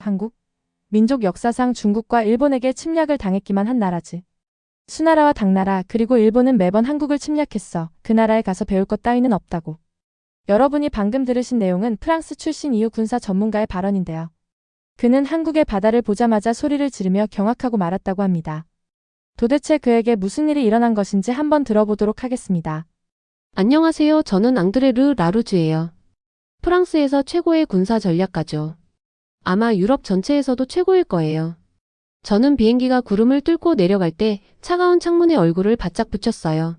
한국? 민족 역사상 중국과 일본에게 침략을 당했기만 한 나라지. 수나라와 당나라 그리고 일본은 매번 한국을 침략했어. 그 나라에 가서 배울 것 따위는 없다고. 여러분이 방금 들으신 내용은 프랑스 출신 이유 군사 전문가의 발언인데요. 그는 한국의 바다를 보자마자 소리를 지르며 경악하고 말았다고 합니다. 도대체 그에게 무슨 일이 일어난 것인지 한번 들어보도록 하겠습니다. 안녕하세요. 저는 앙드레 르 라루즈예요. 프랑스에서 최고의 군사 전략가죠. 아마 유럽 전체에서도 최고일 거예요. 저는 비행기가 구름을 뚫고 내려갈 때 차가운 창문에 얼굴을 바짝 붙였어요.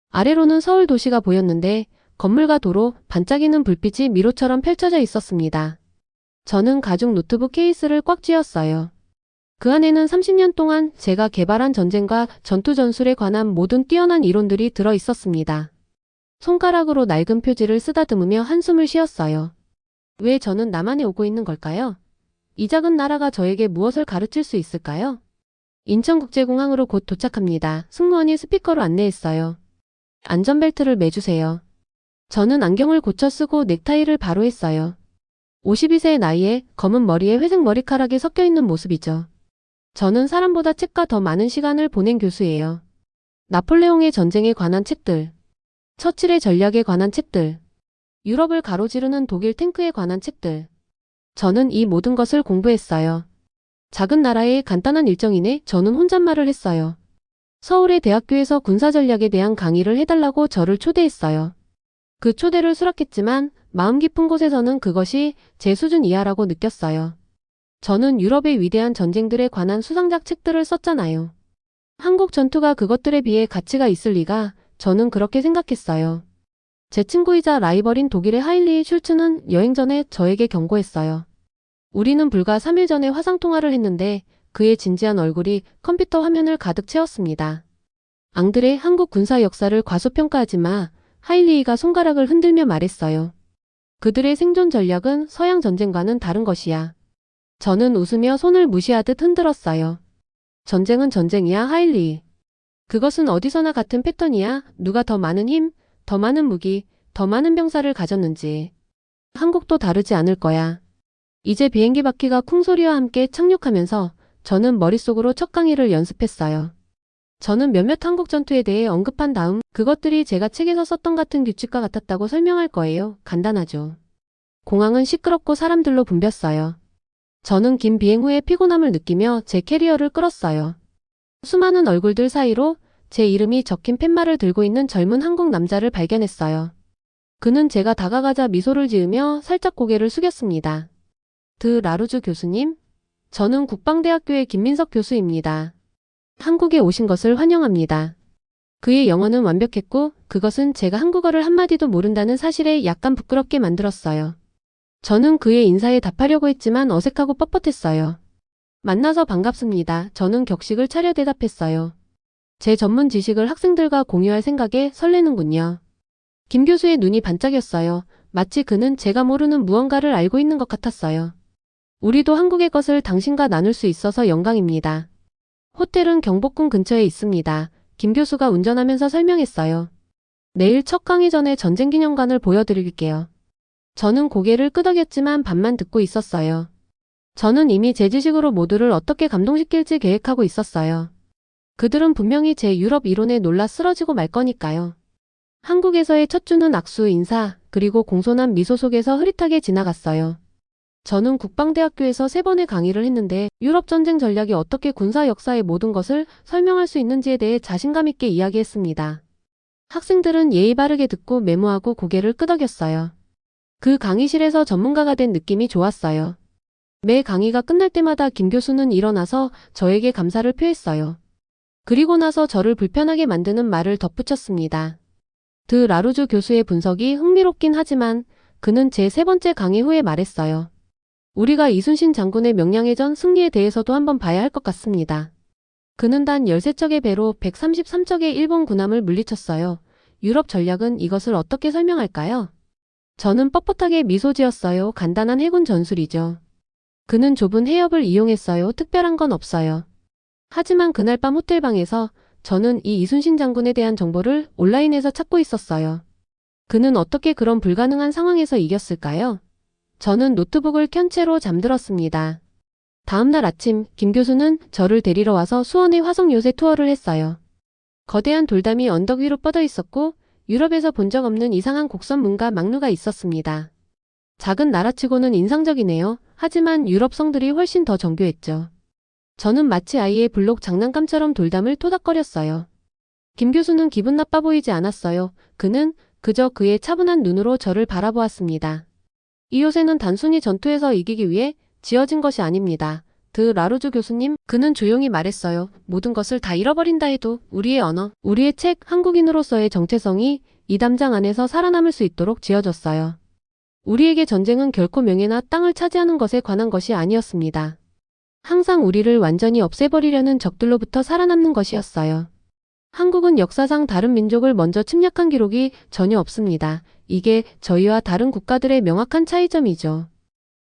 아래로는 서울 도시가 보였는데 건물과 도로, 반짝이는 불빛이 미로처럼 펼쳐져 있었습니다. 저는 가죽 노트북 케이스를 꽉 쥐었어요. 그 안에는 30년 동안 제가 개발한 전쟁과 전투 전술에 관한 모든 뛰어난 이론들이 들어 있었습니다. 손가락으로 낡은 표지를 쓰다듬으며 한숨을 쉬었어요. 왜 저는 남한에 오고 있는 걸까요? 이 작은 나라가 저에게 무엇을 가르칠 수 있을까요? 인천국제공항으로 곧 도착합니다. 승무원이 스피커로 안내했어요. 안전벨트를 매주세요. 저는 안경을 고쳐 쓰고 넥타이를 바로 했어요. 52세의 나이에 검은 머리에 회색 머리카락이 섞여 있는 모습이죠. 저는 사람보다 책과 더 많은 시간을 보낸 교수예요. 나폴레옹의 전쟁에 관한 책들, 처칠의 전략에 관한 책들, 유럽을 가로지르는 독일 탱크에 관한 책들. 저는 이 모든 것을 공부했어요. 작은 나라의 간단한 일정이네 저는 혼잣말을 했어요. 서울의 대학교에서 군사전략에 대한 강의를 해달라고 저를 초대했어요. 그 초대를 수락했지만 마음 깊은 곳에서는 그것이 제 수준 이하라고 느꼈어요. 저는 유럽의 위대한 전쟁들에 관한 수상작 책들을 썼잖아요. 한국 전투가 그것들에 비해 가치가 있을 리가 저는 그렇게 생각했어요. 제 친구이자 라이벌인 독일의 하일리 슐츠는 여행 전에 저에게 경고했어요. 우리는 불과 3일 전에 화상통화를 했는데 그의 진지한 얼굴이 컴퓨터 화면을 가득 채웠습니다. 앙드레, 한국 군사 역사를 과소평가하지 마. 하일리가 손가락을 흔들며 말했어요. 그들의 생존 전략은 서양 전쟁과는 다른 것이야. 저는 웃으며 손을 무시하듯 흔들었어요. 전쟁은 전쟁이야, 하일리. 그것은 어디서나 같은 패턴이야. 누가 더 많은 힘, 더 많은 무기, 더 많은 병사를 가졌는지. 한국도 다르지 않을 거야. 이제 비행기 바퀴가 쿵소리와 함께 착륙하면서 저는 머릿속으로 첫 강의를 연습했어요. 저는 몇몇 한국 전투에 대해 언급한 다음 그것들이 제가 책에서 썼던 같은 규칙과 같았다고 설명할 거예요. 간단하죠. 공항은 시끄럽고 사람들로 붐볐어요. 저는 긴 비행 후에 피곤함을 느끼며 제 캐리어를 끌었어요. 수많은 얼굴들 사이로 제 이름이 적힌 팻말을 들고 있는 젊은 한국 남자를 발견했어요. 그는 제가 다가가자 미소를 지으며 살짝 고개를 숙였습니다. 드 라루즈 교수님? 저는 국방대학교의 김민석 교수입니다. 한국에 오신 것을 환영합니다. 그의 영어는 완벽했고 그것은 제가 한국어를 한마디도 모른다는 사실에 약간 부끄럽게 만들었어요. 저는 그의 인사에 답하려고 했지만 어색하고 뻣뻣했어요. 만나서 반갑습니다. 저는 격식을 차려 대답했어요. 제 전문 지식을 학생들과 공유할 생각에 설레는군요. 김 교수의 눈이 반짝였어요. 마치 그는 제가 모르는 무언가를 알고 있는 것 같았어요. 우리도 한국의 것을 당신과 나눌 수 있어서 영광입니다. 호텔은 경복궁 근처에 있습니다. 김 교수가 운전하면서 설명했어요. 내일 첫 강의 전에 전쟁기념관을 보여드릴게요. 저는 고개를 끄덕였지만 반만 듣고 있었어요. 저는 이미 제 지식으로 모두를 어떻게 감동시킬지 계획하고 있었어요. 그들은 분명히 제 유럽 이론에 놀라 쓰러지고 말 거니까요. 한국에서의 첫 주는 악수, 인사, 그리고 공손한 미소 속에서 흐릿하게 지나갔어요. 저는 국방대학교에서 3번의 강의를 했는데 유럽 전쟁 전략이 어떻게 군사 역사의 모든 것을 설명할 수 있는지에 대해 자신감 있게 이야기했습니다. 학생들은 예의 바르게 듣고 메모하고 고개를 끄덕였어요. 그 강의실에서 전문가가 된 느낌이 좋았어요. 매 강의가 끝날 때마다 김 교수는 일어나서 저에게 감사를 표했어요. 그리고 나서 저를 불편하게 만드는 말을 덧붙였습니다. 드 라루즈 교수의 분석이 흥미롭긴 하지만 그는 제 3번째 강의 후에 말했어요. 우리가 이순신 장군의 명량해전 승리에 대해서도 한번 봐야 할 것 같습니다. 그는 단 13척의 배로 133척의 일본 군함을 물리쳤어요. 유럽 전략은 이것을 어떻게 설명할까요? 저는 뻣뻣하게 미소 지었어요. 간단한 해군 전술이죠. 그는 좁은 해협을 이용했어요. 특별한 건 없어요. 하지만 그날 밤 호텔방에서 저는 이 이순신 장군에 대한 정보를 온라인에서 찾고 있었어요. 그는 어떻게 그런 불가능한 상황에서 이겼을까요? 저는 노트북을 켠 채로 잠들었습니다. 다음날 아침 김 교수는 저를 데리러 와서 수원의 화성 요새 투어를 했어요. 거대한 돌담이 언덕 위로 뻗어 있었고 유럽에서 본 적 없는 이상한 곡선 문과 막루가 있었습니다. 작은 나라치고는 인상적이네요. 하지만 유럽 성들이 훨씬 더 정교했죠. 저는 마치 아이의 블록 장난감처럼 돌담을 토닥거렸어요. 김 교수는 기분 나빠 보이지 않았어요. 그는 그저 그의 차분한 눈으로 저를 바라보았습니다. 이 요새는 단순히 전투에서 이기기 위해 지어진 것이 아닙니다. 드 라루즈 교수님, 그는 조용히 말했어요. 모든 것을 다 잃어버린다 해도 우리의 언어, 우리의 책, 한국인으로서의 정체성이 이 담장 안에서 살아남을 수 있도록 지어졌어요. 우리에게 전쟁은 결코 명예나 땅을 차지하는 것에 관한 것이 아니었습니다. 항상 우리를 완전히 없애버리려는 적들로부터 살아남는 것이었어요. 한국은 역사상 다른 민족을 먼저 침략한 기록이 전혀 없습니다. 이게 저희와 다른 국가들의 명확한 차이점이죠.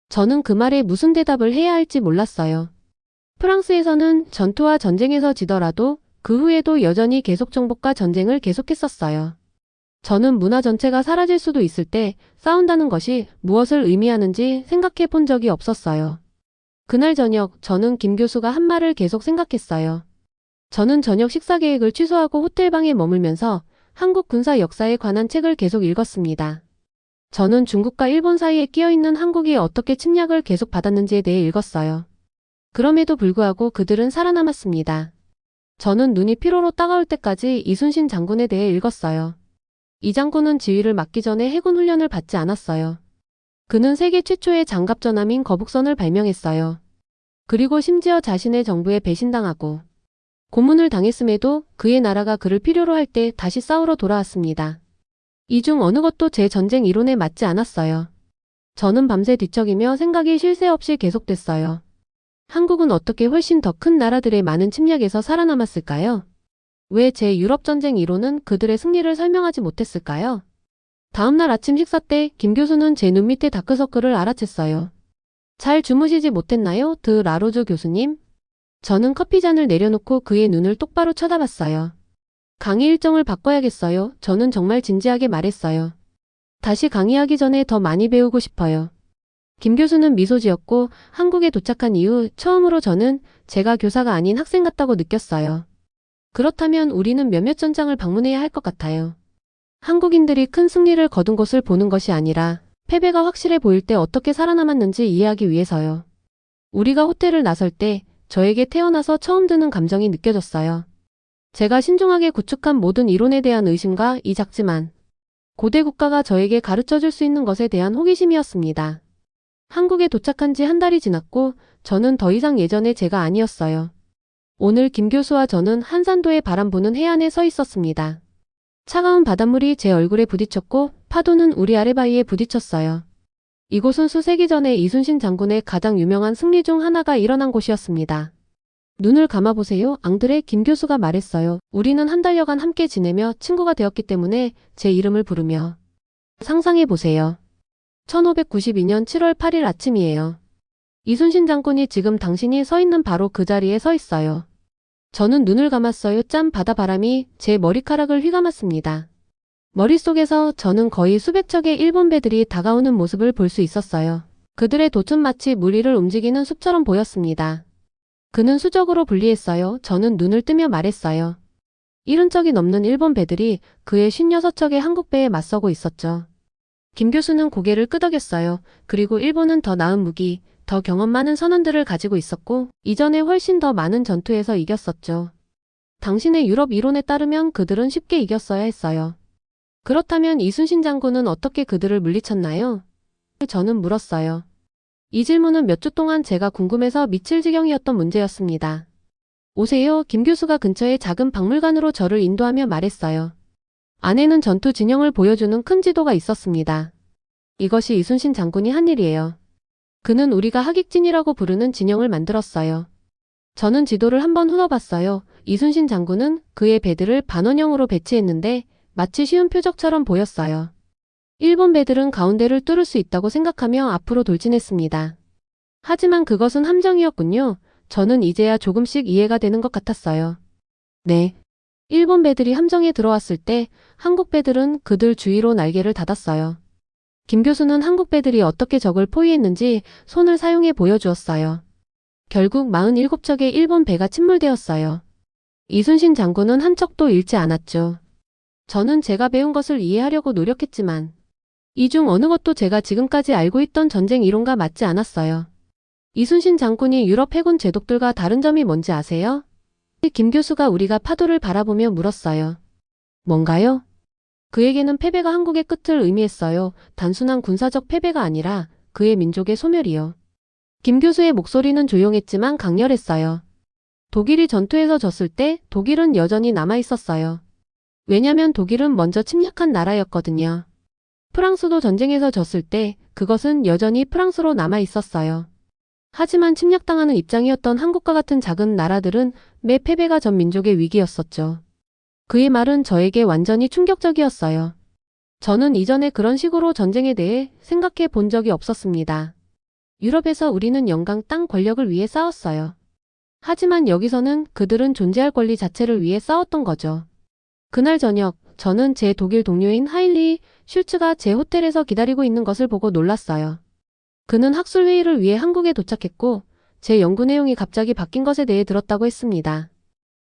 저는 그 말에 무슨 대답을 해야 할지 몰랐어요. 프랑스에서는 전투와 전쟁에서 지더라도 그 후에도 여전히 계속 정복과 전쟁을 계속했었어요. 저는 문화 전체가 사라질 수도 있을 때 싸운다는 것이 무엇을 의미하는지 생각해 본 적이 없었어요. 그날 저녁 저는 김 교수가 한 말을 계속 생각했어요. 저는 저녁 식사 계획을 취소하고 호텔방에 머물면서 한국 군사 역사에 관한 책을 계속 읽었습니다. 저는 중국과 일본 사이에 끼어있는 한국이 어떻게 침략을 계속 받았는지에 대해 읽었어요. 그럼에도 불구하고 그들은 살아남았습니다. 저는 눈이 피로로 따가울 때까지 이순신 장군에 대해 읽었어요. 이 장군은 지휘를 맡기 전에 해군 훈련을 받지 않았어요. 그는 세계 최초의 장갑전함인 거북선을 발명했어요. 그리고 심지어 자신의 정부에 배신당하고 고문을 당했음에도 그의 나라가 그를 필요로 할 때 다시 싸우러 돌아왔습니다. 이 중 어느 것도 제 전쟁 이론에 맞지 않았어요. 저는 밤새 뒤척이며 생각이 쉴 새 없이 계속됐어요. 한국은 어떻게 훨씬 더 큰 나라들의 많은 침략에서 살아남았을까요? 왜 제 유럽 전쟁 이론은 그들의 승리를 설명하지 못했을까요? 다음날 아침 식사 때 김 교수는 제 눈 밑에 다크서클을 알아챘어요. 잘 주무시지 못했나요, 드 라로즈 교수님? 저는 커피잔을 내려놓고 그의 눈을 똑바로 쳐다봤어요. 강의 일정을 바꿔야겠어요. 저는 정말 진지하게 말했어요. 다시 강의하기 전에 더 많이 배우고 싶어요. 김 교수는 미소 지었고 한국에 도착한 이후 처음으로 저는 제가 교사가 아닌 학생 같다고 느꼈어요. 그렇다면 우리는 몇몇 전장을 방문해야 할 것 같아요. 한국인들이 큰 승리를 거둔 것을 보는 것이 아니라 패배가 확실해 보일 때 어떻게 살아남았는지 이해하기 위해서요. 우리가 호텔을 나설 때 저에게 태어나서 처음 드는 감정이 느껴졌어요. 제가 신중하게 구축한 모든 이론에 대한 의심과 이 작지만 고대 국가가 저에게 가르쳐줄 수 있는 것에 대한 호기심이었습니다. 한국에 도착한 지 한 달이 지났고 저는 더 이상 예전의 제가 아니었어요. 오늘 김 교수와 저는 한산도의 바람 부는 해안에 서 있었습니다. 차가운 바닷물이 제 얼굴에 부딪혔고 파도는 우리 아래바위에 부딪혔어요. 이곳은 수세기 전에 이순신 장군의 가장 유명한 승리 중 하나가 일어난 곳이었습니다. 눈을 감아보세요. 앙드레 김 교수가 말했어요. 우리는 한 달여간 함께 지내며 친구가 되었기 때문에 제 이름을 부르며 상상해보세요. 1592년 7월 8일 아침이에요. 이순신 장군이 지금 당신이 서 있는 바로 그 자리에 서 있어요. 저는 눈을 감았어요. 짠 바다바람이 제 머리카락을 휘감았습니다. 머릿속에서 저는 거의 수백 척의 일본 배들이 다가오는 모습을 볼 수 있었어요. 그들의 돛은 마치 물 위를 움직이는 숲처럼 보였습니다. 그는 수적으로 분리했어요. 저는 눈을 뜨며 말했어요. 70척이 넘는 일본 배들이 그의 56척의 한국 배에 맞서고 있었죠. 김 교수는 고개를 끄덕였어요. 그리고 일본은 더 나은 무기, 더 경험 많은 선원들을 가지고 있었고 이전에 훨씬 더 많은 전투에서 이겼었죠. 당신의 유럽 이론에 따르면 그들은 쉽게 이겼어야 했어요. 그렇다면 이순신 장군은 어떻게 그들을 물리쳤나요? 저는 물었어요. 이 질문은 몇 주 동안 제가 궁금해서 미칠 지경이었던 문제였습니다. 오세요. 김 교수가 근처의 작은 박물관으로 저를 인도하며 말했어요. 안에는 전투 진영을 보여주는 큰 지도가 있었습니다. 이것이 이순신 장군이 한 일이에요. 그는 우리가 하객진이라고 부르는 진영을 만들었어요. 저는 지도를 한번 훑어봤어요. 이순신 장군은 그의 배들을 반원형으로 배치했는데 마치 쉬운 표적처럼 보였어요. 일본 배들은 가운데를 뚫을 수 있다고 생각하며 앞으로 돌진했습니다. 하지만 그것은 함정이었군요. 저는 이제야 조금씩 이해가 되는 것 같았어요. 네. 일본 배들이 함정에 들어왔을 때 한국 배들은 그들 주위로 날개를 닫았어요. 김 교수는 한국 배들이 어떻게 적을 포위했는지 손을 사용해 보여주었어요. 결국 47척의 일본 배가 침몰되었어요. 이순신 장군은 한 척도 잃지 않았죠. 저는 제가 배운 것을 이해하려고 노력했지만 이 중 어느 것도 제가 지금까지 알고 있던 전쟁 이론과 맞지 않았어요. 이순신 장군이 유럽 해군 제독들과 다른 점이 뭔지 아세요? 김 교수가 우리가 파도를 바라보며 물었어요. 뭔가요? 그에게는 패배가 한국의 끝을 의미했어요. 단순한 군사적 패배가 아니라 그의 민족의 소멸이요. 김 교수의 목소리는 조용했지만 강렬했어요. 독일이 전투에서 졌을 때 독일은 여전히 남아 있었어요. 왜냐면 독일은 먼저 침략한 나라였거든요. 프랑스도 전쟁에서 졌을 때 그것은 여전히 프랑스로 남아 있었어요. 하지만 침략당하는 입장이었던 한국과 같은 작은 나라들은 매 패배가 전 민족의 위기였었죠. 그의 말은 저에게 완전히 충격적이었어요. 저는 이전에 그런 식으로 전쟁에 대해 생각해 본 적이 없었습니다. 유럽에서 우리는 영광 땅 권력을 위해 싸웠어요. 하지만 여기서는 그들은 존재할 권리 자체를 위해 싸웠던 거죠. 그날 저녁, 저는 제 독일 동료인 하일리 슐츠가 제 호텔에서 기다리고 있는 것을 보고 놀랐어요. 그는 학술 회의를 위해 한국에 도착했고, 제 연구 내용이 갑자기 바뀐 것에 대해 들었다고 했습니다.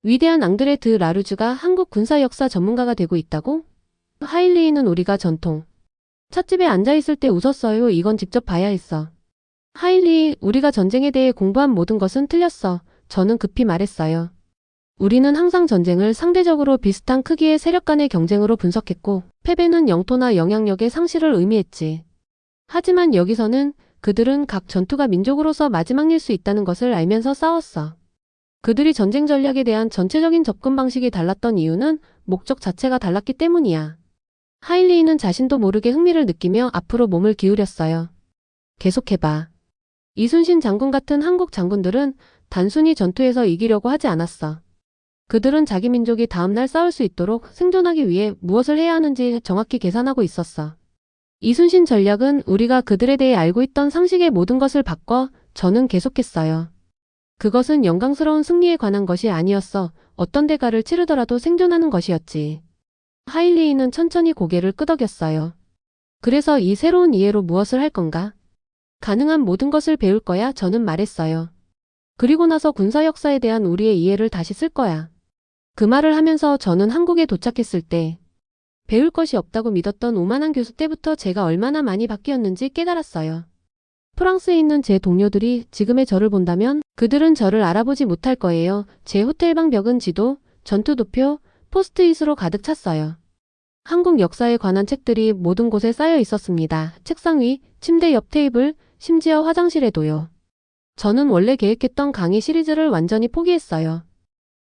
위대한 앙드레 드 라루즈가 한국 군사 역사 전문가가 되고 있다고? 하일리는 우리가 전통 찻집에 앉아있을 때 웃었어요. 이건 직접 봐야 했어. 하일리, 우리가 전쟁에 대해 공부한 모든 것은 틀렸어. 저는 급히 말했어요. 우리는 항상 전쟁을 상대적으로 비슷한 크기의 세력 간의 경쟁으로 분석했고, 패배는 영토나 영향력의 상실을 의미했지. 하지만 여기서는 그들은 각 전투가 민족으로서 마지막일 수 있다는 것을 알면서 싸웠어. 그들이 전쟁 전략에 대한 전체적인 접근 방식이 달랐던 이유는 목적 자체가 달랐기 때문이야. 하일리는 자신도 모르게 흥미를 느끼며 앞으로 몸을 기울였어요. 계속해봐. 이순신 장군 같은 한국 장군들은 단순히 전투에서 이기려고 하지 않았어. 그들은 자기 민족이 다음날 싸울 수 있도록 생존하기 위해 무엇을 해야 하는지 정확히 계산하고 있었어. 이순신 전략은 우리가 그들에 대해 알고 있던 상식의 모든 것을 바꿔. 저는 계속했어요. 그것은 영광스러운 승리에 관한 것이 아니었어. 어떤 대가를 치르더라도 생존하는 것이었지. 하일리는 천천히 고개를 끄덕였어요. 그래서 이 새로운 이해로 무엇을 할 건가? 가능한 모든 것을 배울 거야. 저는 말했어요. 그리고 나서 군사 역사에 대한 우리의 이해를 다시 쓸 거야. 그 말을 하면서 저는 한국에 도착했을 때 배울 것이 없다고 믿었던 오만한 교수 때부터 제가 얼마나 많이 바뀌었는지 깨달았어요. 프랑스에 있는 제 동료들이 지금의 저를 본다면 그들은 저를 알아보지 못할 거예요. 제 호텔방 벽은 지도, 전투도표, 포스트잇으로 가득 찼어요. 한국 역사에 관한 책들이 모든 곳에 쌓여 있었습니다. 책상 위, 침대 옆 테이블, 심지어 화장실에도요. 저는 원래 계획했던 강의 시리즈를 완전히 포기했어요.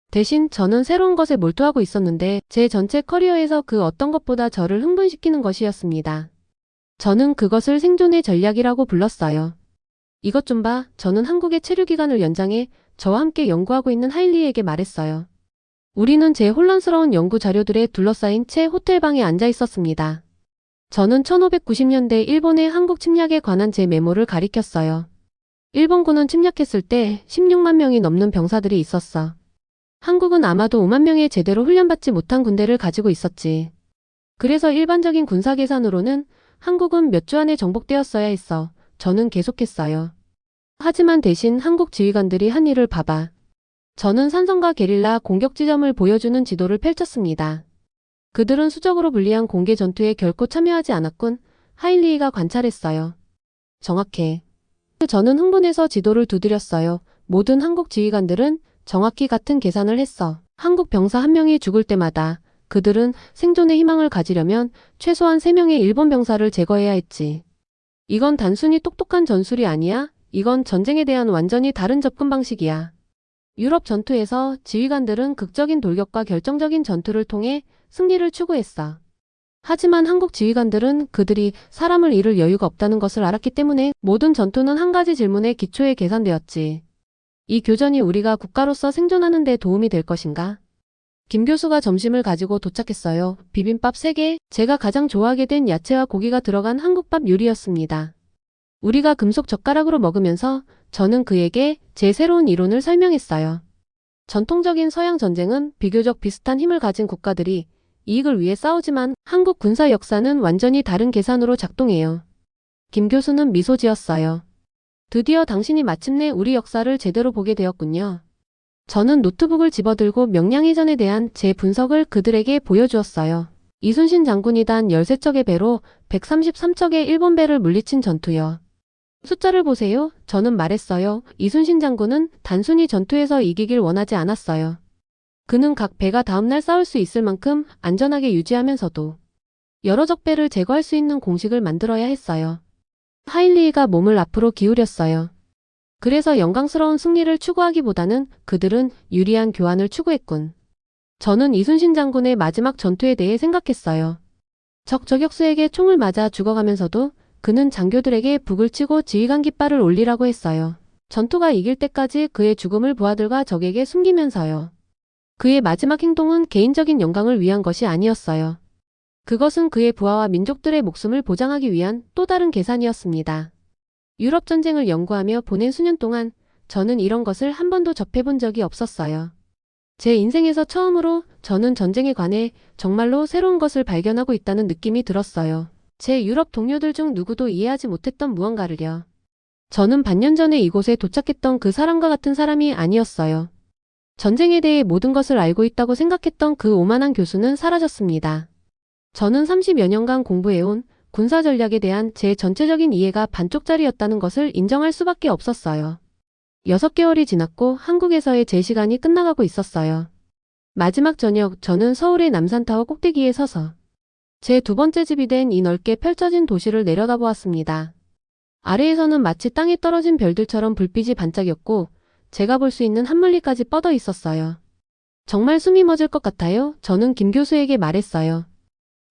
대신 저는 새로운 것에 몰두하고 있었는데 제 전체 커리어에서 그 어떤 것보다 저를 흥분시키는 것이었습니다. 저는 그것을 생존의 전략이라고 불렀어요. 이것 좀 봐. 저는 한국의 체류 기간을 연장해 저와 함께 연구하고 있는 하일리에게 말했어요. 우리는 제 혼란스러운 연구 자료들에 둘러싸인 채 호텔방에 앉아 있었습니다. 저는 1590년대 일본의 한국 침략에 관한 제 메모를 가리켰어요. 일본군은 침략했을 때 16만 명이 넘는 병사들이 있었어. 한국은 아마도 5만 명의 제대로 훈련받지 못한 군대를 가지고 있었지. 그래서 일반적인 군사 계산으로는 한국은 몇 주 안에 정복되었어야 했어. 저는 계속했어요. 하지만 대신 한국 지휘관들이 한 일을 봐봐. 저는 산성과 게릴라 공격 지점을 보여주는 지도를 펼쳤습니다. 그들은 수적으로 불리한 공개 전투에 결코 참여하지 않았군. 하일리가 관찰했어요. 정확해. 저는 흥분해서 지도를 두드렸어요. 모든 한국 지휘관들은 정확히 같은 계산을 했어. 한국 병사 한 명이 죽을 때마다 그들은 생존의 희망을 가지려면 최소한 3명의 일본 병사를 제거해야 했지. 이건 단순히 똑똑한 전술이 아니야. 이건 전쟁에 대한 완전히 다른 접근 방식이야. 유럽 전투에서 지휘관들은 극적인 돌격과 결정적인 전투를 통해 승리를 추구했어. 하지만 한국 지휘관들은 그들이 사람을 잃을 여유가 없다는 것을 알았기 때문에 모든 전투는 한 가지 질문의 기초에 계산되었지. 이 교전이 우리가 국가로서 생존하는 데 도움이 될 것인가? 김 교수가 점심을 가지고 도착했어요. 비빔밥 3개, 제가 가장 좋아하게 된 야채와 고기가 들어간 한국밥 요리였습니다. 우리가 금속 젓가락으로 먹으면서 저는 그에게 제 새로운 이론을 설명했어요. 전통적인 서양 전쟁은 비교적 비슷한 힘을 가진 국가들이 이익을 위해 싸우지만 한국 군사 역사는 완전히 다른 계산으로 작동해요. 김 교수는 미소 지었어요. 드디어 당신이 마침내 우리 역사를 제대로 보게 되었군요. 저는 노트북을 집어들고 명량해전에 대한 제 분석을 그들에게 보여주었어요. 이순신 장군이 단 13척의 배로 133척의 일본 배를 물리친 전투요. 숫자를 보세요. 저는 말했어요. 이순신 장군은 단순히 전투에서 이기길 원하지 않았어요. 그는 각 배가 다음날 싸울 수 있을 만큼 안전하게 유지하면서도 여러 적배를 제거할 수 있는 공식을 만들어야 했어요. 하일리히가 몸을 앞으로 기울였어요. 그래서 영광스러운 승리를 추구하기보다는 그들은 유리한 교환을 추구했군. 저는 이순신 장군의 마지막 전투에 대해 생각했어요. 적 저격수에게 총을 맞아 죽어가면서도 그는 장교들에게 북을 치고 지휘관 깃발을 올리라고 했어요. 전투가 이길 때까지 그의 죽음을 부하들과 적에게 숨기면서요. 그의 마지막 행동은 개인적인 영광을 위한 것이 아니었어요. 그것은 그의 부하와 민족들의 목숨을 보장하기 위한 또 다른 계산이었습니다. 유럽 전쟁을 연구하며 보낸 수년 동안 저는 이런 것을 한 번도 접해본 적이 없었어요. 제 인생에서 처음으로 저는 전쟁에 관해 정말로 새로운 것을 발견하고 있다는 느낌이 들었어요. 제 유럽 동료들 중 누구도 이해하지 못했던 무언가를요. 저는 반년 전에 이곳에 도착했던 그 사람과 같은 사람이 아니었어요. 전쟁에 대해 모든 것을 알고 있다고 생각했던 그 오만한 교수는 사라졌습니다. 저는 30여 년간 공부해온 군사 전략에 대한 제 전체적인 이해가 반쪽짜리였다는 것을 인정할 수밖에 없었어요. 6개월이 지났고 한국에서의 제 시간이 끝나가고 있었어요. 마지막 저녁 저는 서울의 남산타워 꼭대기에 서서 제 두 번째 집이 된 이 넓게 펼쳐진 도시를 내려다보았습니다. 아래에서는 마치 땅에 떨어진 별들처럼 불빛이 반짝였고 제가 볼 수 있는 한 멀리까지 뻗어 있었어요. 정말 숨이 멎을 것 같아요. 저는 김 교수에게 말했어요.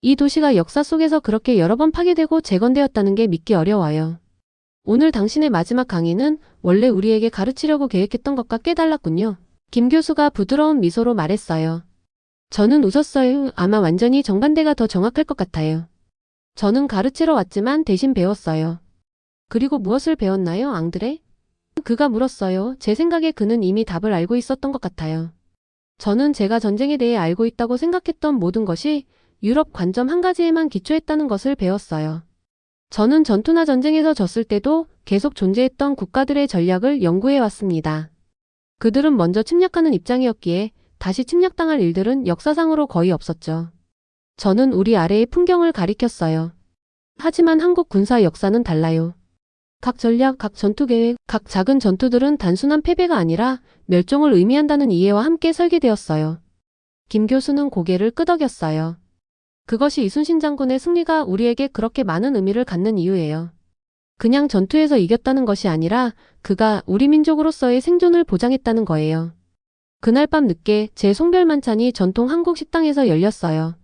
이 도시가 역사 속에서 그렇게 여러 번 파괴되고 재건되었다는 게 믿기 어려워요. 오늘 당신의 마지막 강의는 원래 우리에게 가르치려고 계획했던 것과 꽤 달랐군요. 김 교수가 부드러운 미소로 말했어요. 저는 웃었어요. 아마 완전히 정반대가 더 정확할 것 같아요. 저는 가르치러 왔지만 대신 배웠어요. 그리고 무엇을 배웠나요, 앙드레? 그가 물었어요. 제 생각에 그는 이미 답을 알고 있었던 것 같아요. 저는 제가 전쟁에 대해 알고 있다고 생각했던 모든 것이 유럽 관점 한 가지에만 기초했다는 것을 배웠어요. 저는 전투나 전쟁에서 졌을 때도 계속 존재했던 국가들의 전략을 연구해 왔습니다. 그들은 먼저 침략하는 입장이었기에 다시 침략당할 일들은 역사상으로 거의 없었죠. 저는 우리 아래의 풍경을 가리켰어요. 하지만 한국 군사 역사는 달라요. 각 전략, 각 전투 계획, 각 작은 전투들은 단순한 패배가 아니라 멸종을 의미한다는 이해와 함께 설계되었어요. 김 교수는 고개를 끄덕였어요. 그것이 이순신 장군의 승리가 우리에게 그렇게 많은 의미를 갖는 이유예요. 그냥 전투에서 이겼다는 것이 아니라 그가 우리 민족으로서의 생존을 보장했다는 거예요. 그날 밤 늦게 제 송별 만찬이 전통 한국 식당에서 열렸어요.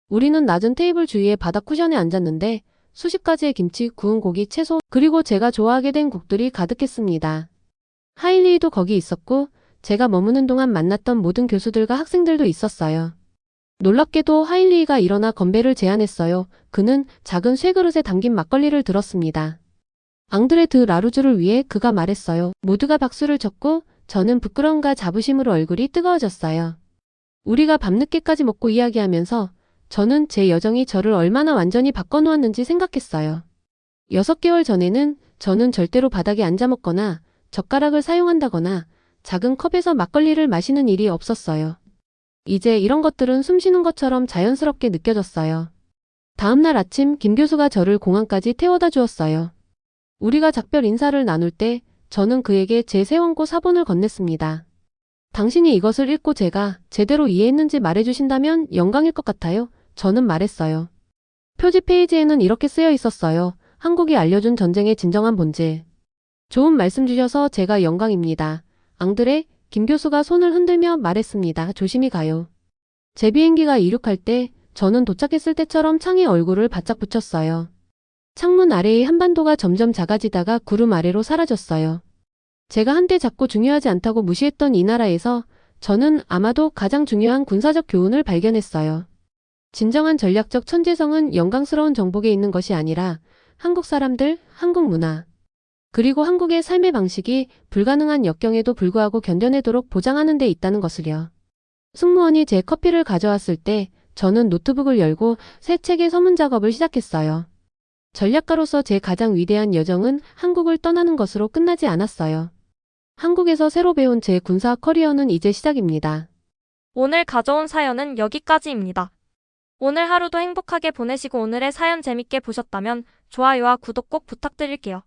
우리는 낮은 테이블 주위의 바닥 쿠션에 앉았는데 수십 가지의 김치, 구운 고기, 채소, 그리고 제가 좋아하게 된 국들이 가득했습니다. 하일리히도 거기 있었고 제가 머무는 동안 만났던 모든 교수들과 학생들도 있었어요. 놀랍게도 하일리히가 일어나 건배를 제안했어요. 그는 작은 쇠그릇에 담긴 막걸리를 들었습니다. 앙드레 드 라루즈를 위해 그가 말했어요. 모두가 박수를 쳤고 저는 부끄러움과 자부심으로 얼굴이 뜨거워졌어요. 우리가 밤늦게까지 먹고 이야기하면서 저는 제 여정이 저를 얼마나 완전히 바꿔놓았는지 생각했어요. 6개월 전에는 저는 절대로 바닥에 앉아 먹거나 젓가락을 사용한다거나 작은 컵에서 막걸리를 마시는 일이 없었어요. 이제 이런 것들은 숨쉬는 것처럼 자연스럽게 느껴졌어요. 다음 날 아침 김 교수가 저를 공항까지 태워다 주었어요. 우리가 작별 인사를 나눌 때 저는 그에게 제 세원고 사본을 건넸습니다. 당신이 이것을 읽고 제가 제대로 이해했는지 말해주신다면 영광일 것 같아요. 저는 말했어요. 표지 페이지에는 이렇게 쓰여 있었어요. 한국이 알려준 전쟁의 진정한 본질. 좋은 말씀 주셔서 제가 영광입니다. 앙드레, 김 교수가 손을 흔들며 말했습니다. 조심히 가요. 제 비행기가 이륙할 때 저는 도착했을 때처럼 창에 얼굴을 바짝 붙였어요. 창문 아래의 한반도가 점점 작아지다가 구름 아래로 사라졌어요. 제가 한때 작고 중요하지 않다고 무시했던 이 나라에서 저는 아마도 가장 중요한 군사적 교훈을 발견했어요. 진정한 전략적 천재성은 영광스러운 정복에 있는 것이 아니라 한국 사람들, 한국 문화, 그리고 한국의 삶의 방식이 불가능한 역경에도 불구하고 견뎌내도록 보장하는 데 있다는 것을요. 승무원이 제 커피를 가져왔을 때 저는 노트북을 열고 새 책의 서문 작업을 시작했어요. 전략가로서 제 가장 위대한 여정은 한국을 떠나는 것으로 끝나지 않았어요. 한국에서 새로 배운 제 군사 커리어는 이제 시작입니다. 오늘 가져온 사연은 여기까지입니다. 오늘 하루도 행복하게 보내시고 오늘의 사연 재밌게 보셨다면 좋아요와 구독 꼭 부탁드릴게요.